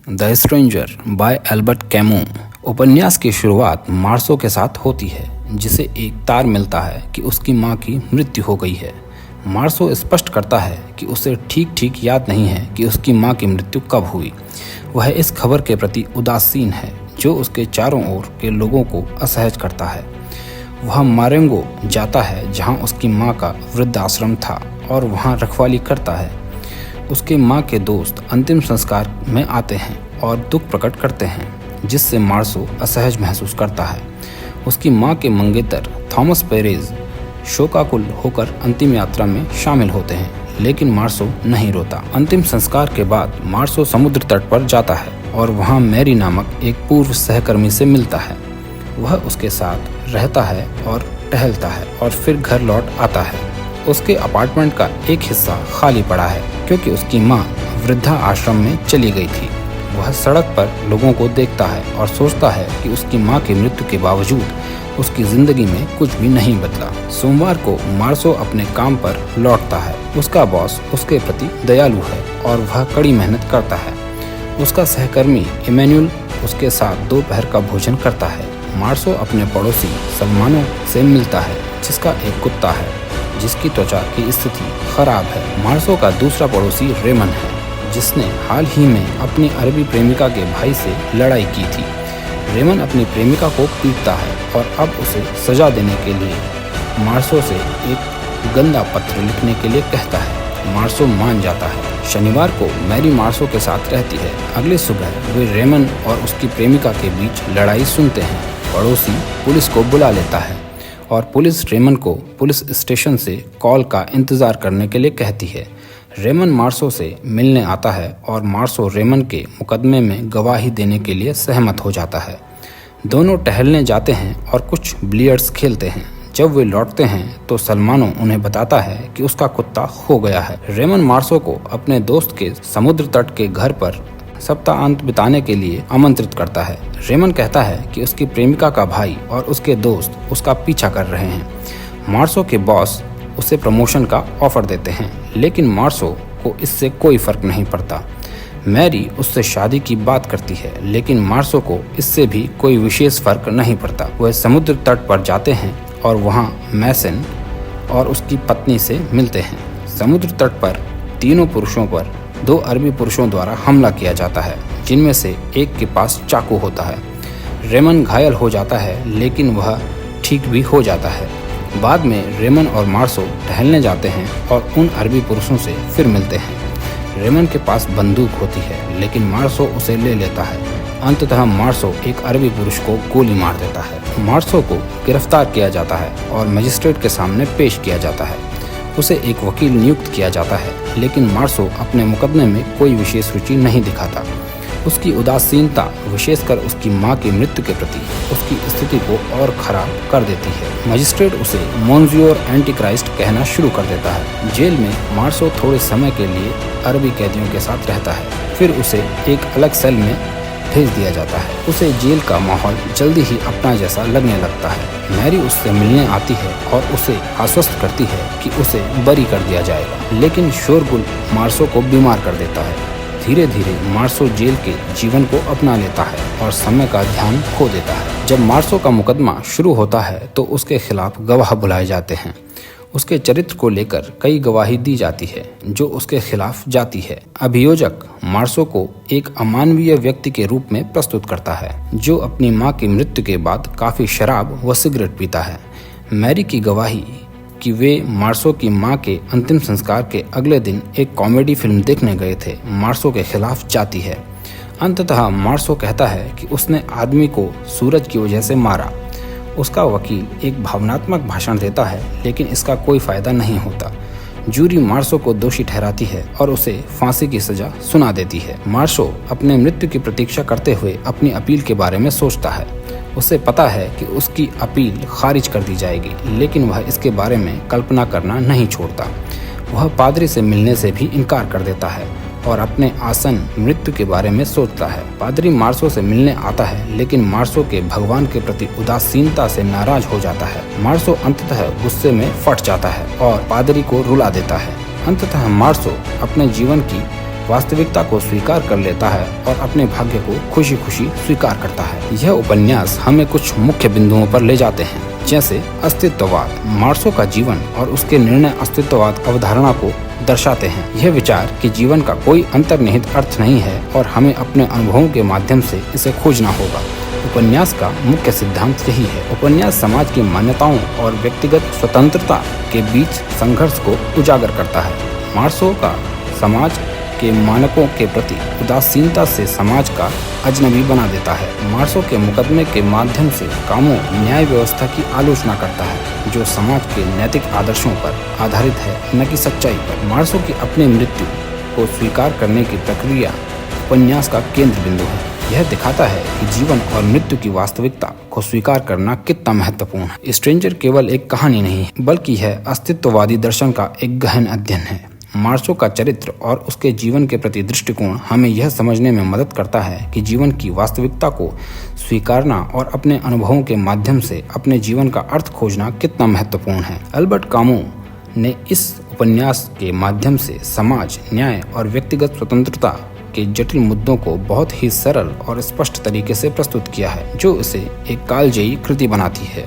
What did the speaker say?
The Stranger by Albert Camus. उपन्यास की शुरुआत मार्सो के साथ होती है, जिसे एक तार मिलता है कि उसकी मां की मृत्यु हो गई है। मार्सो स्पष्ट करता है कि उसे ठीक ठीक याद नहीं है कि उसकी मां की मृत्यु कब हुई। वह इस खबर के प्रति उदासीन है जो उसके चारों ओर के लोगों को असहज करता है। वह मारेंगो जाता है जहां उसकी मां का वृद्धाश्रम था और वहां रखवाली करता है। उसके मां के दोस्त अंतिम संस्कार में आते हैं और दुख प्रकट करते हैं, जिससे मार्सो असहज महसूस करता है। उसकी मां के मंगेतर थॉमस पेरेज शोकाकुल होकर अंतिम यात्रा में शामिल होते हैं, लेकिन मार्सो नहीं रोता। अंतिम संस्कार के बाद मार्सो समुद्र तट पर जाता है और वहां मैरी नामक एक पूर्व सहकर्मी से मिलता है। वह उसके साथ रहता है और टहलता है और फिर घर लौट आता है। उसके अपार्टमेंट का एक हिस्सा खाली पड़ा है क्योंकि उसकी मां वृद्धा आश्रम में चली गई थी। वह सड़क पर लोगों को देखता है और सोचता है कि उसकी मां की मृत्यु के बावजूद उसकी जिंदगी में कुछ भी नहीं बदला। सोमवार को मार्सो अपने काम पर लौटता है। उसका बॉस उसके प्रति दयालु है और वह कड़ी मेहनत करता है। उसका सहकर्मी इमैनुअल उसके साथ दोपहर का भोजन करता है। मार्सो अपने पड़ोसी सलमानो से मिलता है, जिसका एक कुत्ता है जिसकी त्वचा की स्थिति खराब है। मार्सो का दूसरा पड़ोसी रेमन है, जिसने हाल ही में अपनी अरबी प्रेमिका के भाई से लड़ाई की थी। रेमन अपनी प्रेमिका को पीटता है और अब उसे सजा देने के लिए मार्सो से एक गंदा पत्र लिखने के लिए कहता है। मार्सो मान जाता है। शनिवार को मैरी मार्सो के साथ रहती है। अगली सुबह वे रेमन और उसकी प्रेमिका के बीच लड़ाई सुनते हैं। पड़ोसी पुलिस को बुला लेता है और पुलिस रेमन को पुलिस स्टेशन से कॉल का इंतजार करने के लिए कहती है। रेमन मार्सो से मिलने आता है और मार्सो रेमन के मुकदमे में गवाही देने के लिए सहमत हो जाता है। दोनों टहलने जाते हैं और कुछ बिलियर्ड्स खेलते हैं। जब वे लौटते हैं तो सलमानो उन्हें बताता है कि उसका कुत्ता खो गया है। रेमन मार्सो को अपने दोस्त के समुद्र तट के घर पर सप्ताहांत बिताने के लिए आमंत्रित करता है। रेमन कहता है कि उसकी प्रेमिका का भाई और उसके दोस्त उसका पीछा कर रहे हैं। मार्सो के बॉस उसे प्रमोशन का ऑफर देते हैं, लेकिन मार्सो को इससे कोई फर्क नहीं पड़ता। मैरी उससे शादी की बात करती है, लेकिन मार्सो को इससे भी कोई विशेष फर्क नहीं पड़ता। वह समुद्र तट पर जाते हैं और वहां मैसन और उसकी पत्नी से मिलते हैं। समुद्र तट पर तीनों पुरुषों पर 2 अरबी पुरुषों द्वारा हमला किया जाता है, जिनमें से एक के पास चाकू होता है। रेमन घायल हो जाता है, लेकिन वह ठीक भी हो जाता है। बाद में रेमन और मार्सो टहलने जाते हैं और उन अरबी पुरुषों से फिर मिलते हैं। रेमन के पास बंदूक होती है, लेकिन मार्सो उसे ले लेता है। अंततः मार्सो एक अरबी पुरुष को गोली मार देता है। मार्सो को गिरफ्तार किया जाता है और मजिस्ट्रेट के सामने पेश किया जाता है। उसे एक वकील नियुक्त किया जाता है, लेकिन मार्सो अपने मुकदमे में कोई विशेष रुचि नहीं दिखाता। उसकी उदासीनता, विशेषकर उसकी मां की मृत्यु के प्रति, उसकी स्थिति को और खराब कर देती है। मजिस्ट्रेट उसे मोन्सियोर एंटीक्राइस्ट कहना शुरू कर देता है। जेल में मार्सो थोड़े समय के लिए अरबी कैदियों के साथ रहता है, फिर उसे एक अलग सेल में भेज दिया जाता है। उसे जेल का माहौल जल्दी ही अपना जैसा लगने लगता है। मैरी उससे मिलने आती है और उसे आश्वस्त करती है कि उसे बरी कर दिया जाएगा, लेकिन शोरगुल मार्सो को बीमार कर देता है। धीरे धीरे मार्सो जेल के जीवन को अपना लेता है और समय का ध्यान खो देता है। जब मार्सो का मुकदमा शुरू होता है तो उसके खिलाफ गवाह बुलाए जाते हैं। उसके चरित्र को लेकर कई गवाही दी जाती है जो उसके खिलाफ जाती है। अभियोजक मार्सो को एक अमानवीय व्यक्ति के रूप में प्रस्तुत करता है, जो अपनी मां की मृत्यु के बाद काफी शराब व सिगरेट पीता है। मैरी की गवाही कि वे मार्सो की मां के अंतिम संस्कार के अगले दिन एक कॉमेडी फिल्म देखने गए थे, मार्सो के खिलाफ जाती है। अंततः मार्सो कहता है कि उसने आदमी को सूरज की वजह से मारा। उसका वकील एक भावनात्मक भाषण देता है, लेकिन इसका कोई फायदा नहीं होता। जूरी मार्सो को दोषी ठहराती है और उसे फांसी की सजा सुना देती है। मार्सो अपने मृत्यु की प्रतीक्षा करते हुए अपनी अपील के बारे में सोचता है। उसे पता है कि उसकी अपील खारिज कर दी जाएगी, लेकिन वह इसके बारे में कल्पना करना नहीं छोड़ता। वह पादरी से मिलने से भी इनकार कर देता है और अपने आसन्न मृत्यु के बारे में सोचता है। पादरी मार्सो से मिलने आता है, लेकिन मार्सो के भगवान के प्रति उदासीनता से नाराज हो जाता है। मार्सो अंततः गुस्से में फट जाता है और पादरी को रुला देता है। अंततः मार्सो अपने जीवन की वास्तविकता को स्वीकार कर लेता है और अपने भाग्य को खुशी खुशी स्वीकार करता है। यह उपन्यास हमें कुछ मुख्य बिंदुओं पर ले जाते हैं, जैसे अस्तित्ववाद। मार्सो का जीवन और उसके निर्णय अस्तित्ववाद अवधारणा को दर्शाते हैं। यह विचार कि जीवन का कोई अंतर्निहित अर्थ नहीं है और हमें अपने अनुभवों के माध्यम से इसे खोजना होगा। उपन्यास का मुख्य सिद्धांत यही है। उपन्यास समाज की मान्यताओं और व्यक्तिगत स्वतंत्रता के बीच संघर्ष को उजागर करता है। मार्सो का समाज के मानकों के प्रति उदासीनता से समाज का अजनबी बना देता है। मार्सो के मुकदमे के माध्यम से कामू न्याय व्यवस्था की आलोचना करता है, जो समाज के नैतिक आदर्शों पर आधारित है, न कि सच्चाई पर। मार्सो की अपनी मृत्यु को स्वीकार करने की प्रक्रिया उपन्यास का केंद्र बिंदु है। यह दिखाता है कि जीवन और मृत्यु की वास्तविकता को स्वीकार करना कितना महत्वपूर्ण है। स्ट्रेंजर केवल एक कहानी नहीं है, बल्कि यह अस्तित्ववादी दर्शन का एक गहन अध्ययन है। मार्सो का चरित्र और उसके जीवन के प्रति दृष्टिकोण हमें यह समझने में मदद करता है कि जीवन की वास्तविकता को स्वीकारना और अपने अनुभवों के माध्यम से अपने जीवन का अर्थ खोजना कितना महत्वपूर्ण है। अल्बर्ट कामू ने इस उपन्यास के माध्यम से समाज, न्याय और व्यक्तिगत स्वतंत्रता के जटिल मुद्दों को बहुत ही सरल और स्पष्ट तरीके से प्रस्तुत किया है, जो इसे एक कालजयी कृति बनाती है।